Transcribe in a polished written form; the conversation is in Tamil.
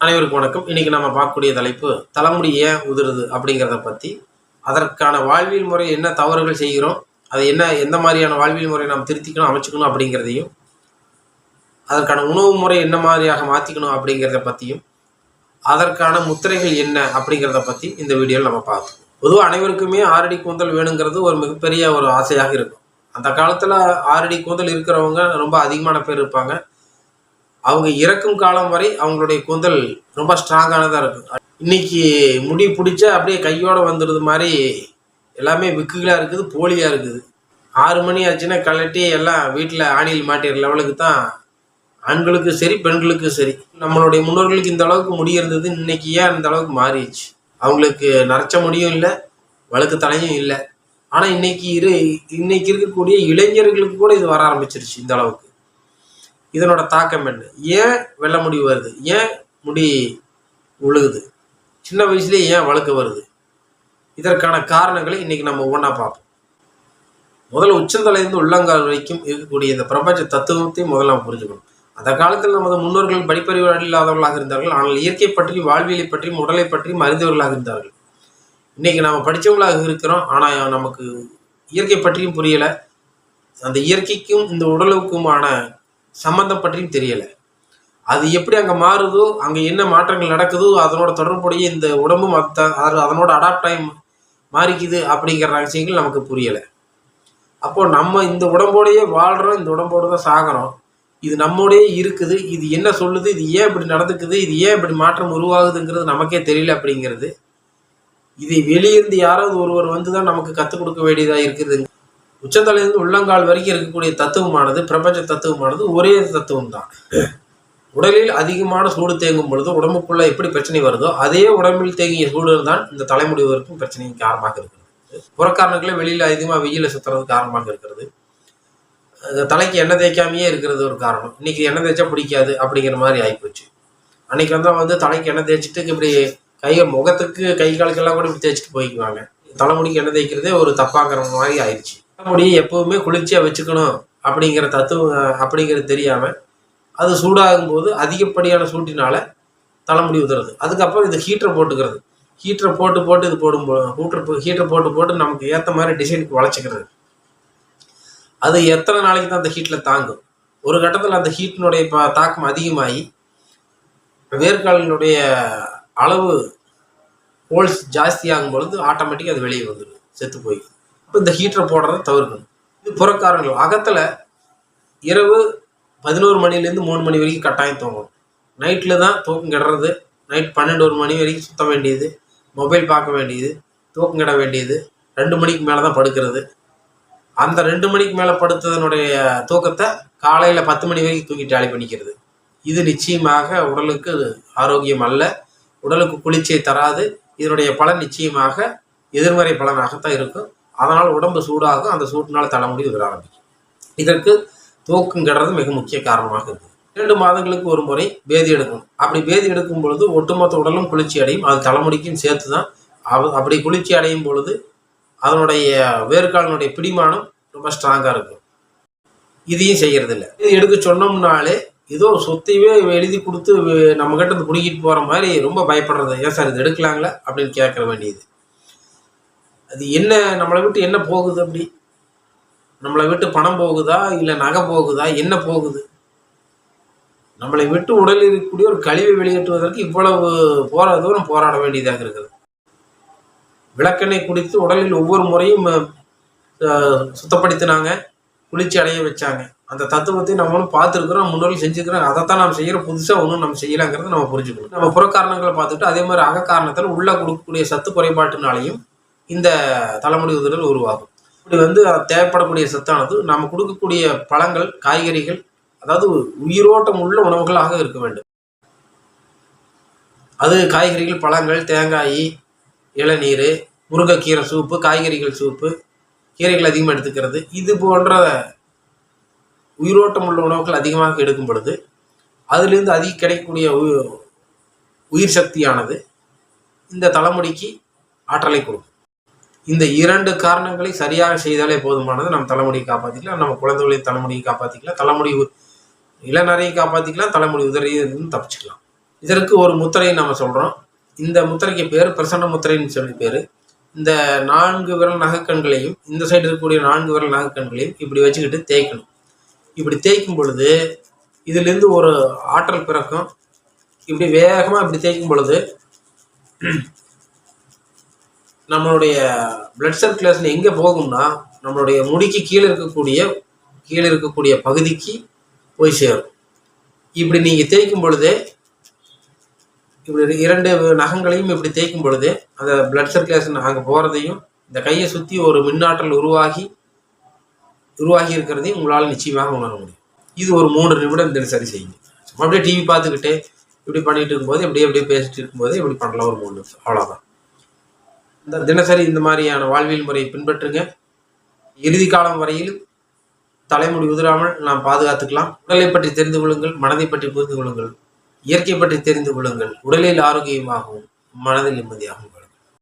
அனைவருக்கும் வணக்கம். இன்னைக்கு நம்ம பார்க்கக்கூடிய தலைப்பு தலைமுடி ஏன் உதிருது அப்படிங்கிறத பற்றி, அதற்கான வாழ்வியல் முறை என்ன தவறுகள் செய்கிறோம், அது என்ன எந்த மாதிரியான வாழ்வியல் முறை நாம் திருத்திக்கணும் அமைச்சுக்கணும் அப்படிங்கிறதையும், அதற்கான உணவு முறை என்ன மாதிரியாக மாற்றிக்கணும் அப்படிங்கிறத பற்றியும், அதற்கான முத்திரைகள் என்ன அப்படிங்கிறத பற்றி இந்த வீடியோவில் நம்ம பார்த்தோம். பொதுவாக அனைவருக்குமே 6 அடி கூந்தல் வேணுங்கிறது ஒரு மிகப்பெரிய ஒரு ஆசையாக இருக்கும். அந்த காலத்தில் 6 அடி கூந்தல் இருக்கிறவங்க ரொம்ப அதிகமான பேர் இருப்பாங்க. அவங்க இறக்கும் காலம் வரை அவங்களுடைய கூந்தல் ரொம்ப ஸ்ட்ராங்கானதாக இருக்கும். இன்னைக்கு முடி பிடிச்சா அப்படியே கையோடு வந்துடுது மாதிரி எல்லாமே விக்குகளாக இருக்குது, போலியாக இருக்குது. 6 மணி ஆச்சுன்னா கழட்டி எல்லாம் வீட்டில் ஆணியில் மாட்டிற லெவலுக்கு தான் ஆண்களுக்கும் சரி பெண்களுக்கும் சரி. நம்மளுடைய முன்னோர்களுக்கு இந்த அளவுக்கு முடி இருந்தது, இன்னைக்கு ஏன் இந்த அளவுக்கு மாறிடுச்சு? அவங்களுக்கு நரைச்ச முடியும் இல்லை, வழுக்கு தலையும் இல்லை. ஆனால் இன்னைக்கு இருக்கக்கூடிய இளைஞர்களுக்கு கூட இது வர ஆரம்பிச்சிருச்சு. இந்த அளவுக்கு இதனோட தாக்கம் என்ன? ஏன் வெள்ளை முடி வருது? ஏன் முடி உழுகுது? சின்ன வயசுலேயே ஏன் வழுக்க வருது? இதற்கான காரணங்களை இன்னைக்கு நம்ம ஒவ்வொன்றா பார்ப்போம். முதல்ல உச்சந்தலையிலிருந்து உள்ளங்கால் வரைக்கும் இருக்கக்கூடிய இந்த பிரபஞ்ச தத்துவத்தையும் முதல்ல நம்ம புரிஞ்சுக்கணும். அந்த காலத்தில் நமது முன்னோர்கள் படிப்பறிவு இல்லாதவர்களாக இருந்தார்கள். ஆனால் இயற்கை பற்றியும் வாழ்வியலை பற்றியும் உடலை பற்றியும் அறிந்தவர்களாக இருந்தார்கள். இன்னைக்கு நம்ம படித்தவங்களாக இருக்கிறோம், ஆனால் நமக்கு இயற்கை பற்றியும் புரியலை. அந்த இயற்கைக்கும் இந்த உடலுக்குமான சம்பந்தம் பற்றியும் தெரியலை. அது எப்படி அங்கே மாறுதோ, அங்கே என்ன மாற்றங்கள் நடக்குதோ, அதனோட தொடர்புடைய இந்த உடம்பும் அதனோட அடாப்ட் ஆகி மாறிக்குது அப்படிங்கிற ரகசியங்கள் நமக்கு புரியலை. அப்போ நம்ம இந்த உடம்போடையே வாழ்கிறோம், இந்த உடம்போடு தான் சாகிறோம். இது நம்மோடையே இருக்குது. இது என்ன சொல்லுது? இது ஏன் இப்படி நடந்துக்குது? இது ஏன் இப்படி மாற்றம் உருவாகுதுங்கிறது நமக்கே தெரியல. அப்படிங்கிறது இதை வெளியிருந்து யாராவது ஒருவர் வந்து தான் நமக்கு கற்றுக் கொடுக்க வேண்டியதாக இருக்குது. உச்சந்தலையிலிருந்து உள்ளங்கால் வரைக்கும் இருக்கக்கூடிய தத்துவமானது, பிரபஞ்ச தத்துவமானது ஒரே தத்துவம் தான். உடலில் அதிகமான சூடு தேங்கும் பொழுது உடம்புக்குள்ள எப்படி பிரச்சனை வருதோ, அதே உடம்பில் தேங்கிய சூடு தான் இந்த தலைமுடிவதற்கும் பிரச்சனைக்கு காரணமாக இருக்கிறது. புறக்காரணங்களே வெளியில் அதிகமாக வெயில சுற்றுறது காரணமாக இருக்கிறது. தலைக்கு எண்ணெய் தேய்க்காமையே இருக்கிறது ஒரு காரணம். இன்னைக்கு எண்ணெய் தேய்ச்சா பிடிக்காது அப்படிங்கிற மாதிரி ஆகிப்போச்சு. அன்னைக்கு வந்து தலைக்கு எண்ணெய் தேய்ச்சிட்டு இப்படி முகத்துக்கு கை காலுக்கெல்லாம் கூட இப்படி தேய்ச்சிட்டு போய்க்குவாங்க. தலைமுடிக்கு எண்ணெய் தேய்க்கிறதே ஒரு தப்பாங்கிற மாதிரி ஆயிடுச்சு. தலைமுடியை எப்போவுமே குளிர்ச்சியாக வச்சுக்கணும் அப்படிங்கிற தத்துவம் அப்படிங்கிறது தெரியாமல் அது சூடாகும்போது அதிகப்படியான சூட்டினால தலைமுடி உதுறது. அதுக்கப்புறம் இது ஹீட்டரை போட்டுக்கிறது. ஹீட்டரை போட்டு இது போடும்போது ஹீட்டரை போட்டு நமக்கு ஏற்ற மாதிரி டிசைனுக்கு வளைச்சிக்கிறது. அது எத்தனை நாளைக்கு தான் அந்த ஹீட்டில் தாங்கும்? ஒரு கட்டத்தில் அந்த ஹீட்டினுடைய தாக்கம் அதிகமாகி வேர்க்காலினுடைய அளவு ஹோல்ஸ் ஜாஸ்தி ஆகும் பொழுது ஆட்டோமேட்டிக்காக அது வெளியே வந்துடும், செத்து போய். இப்போ இந்த ஹீட்டரை போடுறத தவிர்க்கணும். இது புறக்காரங்கள். அகத்தில் இரவு 11 மணிலேருந்து 3 மணி வரைக்கும் கட்டாயம் தூங்கணும். நைட்டில் தான் தூக்கம் கிடறது. நைட் 12-1 மணி வரைக்கும் சுத்த வேண்டியது, மொபைல் பார்க்க வேண்டியது, தூக்கம் கிட வேண்டியது. 2 மணிக்கு மேலே தான் படுக்கிறது. அந்த 2 மணிக்கு மேலே படுத்ததனுடைய தூக்கத்தை காலையில் 10 மணி வரைக்கும் தூக்கி டாலி பண்ணிக்கிறது. இது நிச்சயமாக உடலுக்கு ஆரோக்கியம் அல்ல, உடலுக்கு குளிர்ச்சியை தராது. இதனுடைய பலன் நிச்சயமாக எதிர்மறை பலனாகத்தான் இருக்கும். அதனால் உடம்பு சூடாகும், அந்த சூட்டினால் தலைமுடி உதிர ஆரம்பிக்கும். இதற்கு தூக்கம் கெடுறது மிக முக்கிய காரணமாக இருக்குது. 2 மாதங்களுக்கு ஒரு முறை பேதி எடுக்கணும். அப்படி பேதி எடுக்கும் பொழுது ஒட்டுமொத்த உடலும் குளிர்ச்சி அடையும். அது தலைமுடிக்கும் சேர்த்து தான். அப்படி குளிர்ச்சி அடையும் பொழுது அதனுடைய வேர்க்காலினுடைய பிடிமானம் ரொம்ப ஸ்ட்ராங்காக இருக்கும். இதையும் செய்யறதில்லை. இது எடுக்க சொன்னோம்னாலே ஏதோ சொத்தையே எழுதி கொடுத்து நம்ம கிட்ட இருந்து பிடிக்கிட்டு போகிற மாதிரி ரொம்ப பயப்படுறது. ஏன் சார் இது எடுக்கலாங்களா அப்படின்னு கேட்க வேண்டியது. அது என்ன, நம்மளை விட்டு என்ன போகுது? அப்படி நம்மளை விட்டு பணம் போகுதா, இல்லை நகை போகுதா, என்ன போகுது? நம்மளை விட்டு உடலில் இருக்கக்கூடிய ஒரு கழிவை வெளியேற்றுவதற்கு இவ்வளவு தூரம் போராட வேண்டியதாக இருக்கிறது. விளக்கெண்ணெய் குடித்து உடலில் ஒவ்வொரு முறையும் சுத்தப்படுத்தினாங்க, குளிர்ச்சி அடைய வச்சாங்க. அந்த தத்துவத்தை நம்மளும் பார்த்துருக்குறோம், முன்னோர்கள் செஞ்சுக்கிறோம். அதைத்தான் நம்ம செய்கிற, புதுசாக ஒன்றும் நம்ம செய்யலாங்கிறத நம்ம புரிஞ்சுக்கணும். நம்ம புறக்காரணங்களை பார்த்துட்டு அதே மாதிரி அகக்காரணத்தில் உள்ள கொடுக்கக்கூடிய சத்து குறைபாட்டினாலையும் இந்த தலைமுடி உதிரல் உருவாகும். இப்படி தேவைப்படக்கூடிய சத்தானது நம்ம கொடுக்கக்கூடிய பழங்கள், காய்கறிகள், அதாவது உயிரோட்டம் உள்ள உணவுகளாக இருக்க வேண்டும். அது காய்கறிகள், பழங்கள், தேங்காய், இளநீர், முருங்கைக்கீரை சூப்பு, காய்கறிகள் சூப்பு, கீரைகள் அதிகமாக எடுத்துக்கிறது, இது போன்ற உயிரோட்டம் உள்ள உணவுகள் அதிகமாக எடுக்கும் பொழுது அதிலிருந்து அதிக கிடைக்கக்கூடிய உயிர் சக்தியானது இந்த தலைமுடிக்கு ஆற்றலை கொடுக்கும். இந்த 2 காரணங்களை சரியாக செய்தாலே போதுமானது. நம்ம தலைமுடியை காப்பாற்றிக்கலாம், நம்ம குழந்தைகளின் தலைமுடியை காப்பாற்றிக்கலாம், தலைமுடி இளநரையை காப்பாற்றிக்கலாம், தலைமுடி உதிரையிலிருந்து தப்பிச்சுக்கலாம். இதற்கு ஒரு முத்திரையை நம்ம சொல்கிறோம். இந்த முத்திரைக்கு பேர் பிரசன்ன முத்திரைன்னு சொல்லி பேர். இந்த 4 விரல் நகைக்கண்களையும், இந்த சைடு இருக்கக்கூடிய 4 விரல் நகைக்கண்களையும் இப்படி வச்சுக்கிட்டு தேய்க்கணும். இப்படி தேய்க்கும் பொழுது இதிலிருந்து ஒரு ஆற்றல் பிறக்கும். இப்படி வேகமாக இப்படி தேய்க்கும் பொழுது நம்மளுடைய பிளட் சர்க்குலேஷன் எங்கே போகும்னா, நம்மளுடைய முடிக்கு கீழே இருக்கக்கூடிய பகுதிக்கு போய் சேரும். இப்படி நீங்கள் தேய்க்கும் பொழுதே, இப்படி 2 நகங்களையும் இப்படி தேய்க்கும் பொழுது அந்த பிளட் சர்க்குலேஷன் அங்கே போகிறதையும், இந்த கையை சுற்றி ஒரு மின்னாற்றல் உருவாகி இருக்கிறதையும் உங்களால் நிச்சயமாக உணர முடியும். இது ஒரு 3 நிமிடம் தினசரி செய்யுங்க. சும்மா அப்படியே டிவி பார்த்துக்கிட்டு இப்படி பண்ணிட்டு இருக்கும்போது, அப்படியே பேசிட்டு இருக்கும்போது இப்படி பண்ணலாம் ஒரு 3 நிமிஷம், அவ்வளோதான். இந்த தினசரி இந்த மாதிரியான வாழ்வியல் முறையை பின்பற்றுங்க. இறுதி காலம் வரையில் தலைமுடி உதிராமல் நாம் பாதுகாத்துக்கலாம். உடலை பற்றி தெரிந்து கொள்ளுங்கள், மனதை பற்றி புரிந்து கொள்ளுங்கள், இயற்கை பற்றி தெரிந்து கொள்ளுங்கள். உடலில் ஆரோக்கியமாகவும் மனதில் நிம்மதியாகவும்.